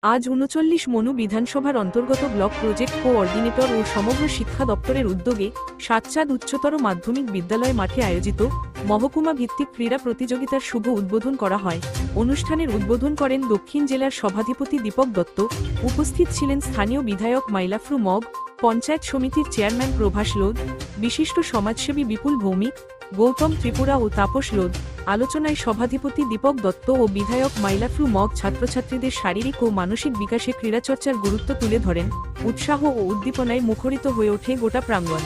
আজ ৩৯ মনু বিধানসভার অন্তর্গত ব্লক প্রজেক্ট কোঅর্ডিনেটর ও সমগ্র শিক্ষা দপ্তরের উদ্যোগে সাতচাঁদ উচ্চতর মাধ্যমিক বিদ্যালয় মাঠে আয়োজিত মহকুমা ভিত্তিক ক্রীড়া প্রতিযোগিতার শুভ উদ্বোধন করা হয়। অনুষ্ঠানের উদ্বোধন করেন দক্ষিণ জেলার সভাধিপতি দীপক দত্ত। উপস্থিত ছিলেন স্থানীয় বিধায়ক মাইলাফ্রু মগ, পঞ্চায়েত সমিতির চেয়ারম্যান প্রভাস লোধ, বিশিষ্ট সমাজসেবী বিপুল ভৌমিক, গৌতম ত্রিপুরা ও তাপস লোধ। আলোচনায় সভাধিপতি দীপক দত্ত ও বিধায়ক মাইলাফ্রু মগ ছাত্রছাত্রীদের শারীরিক ও মানসিক বিকাশে ক্রীড়াচর্চার গুরুত্ব তুলে ধরেন। উৎসাহ ও উদ্দীপনায় মুখরিত হয়ে ওঠে গোটা প্রাঙ্গণ।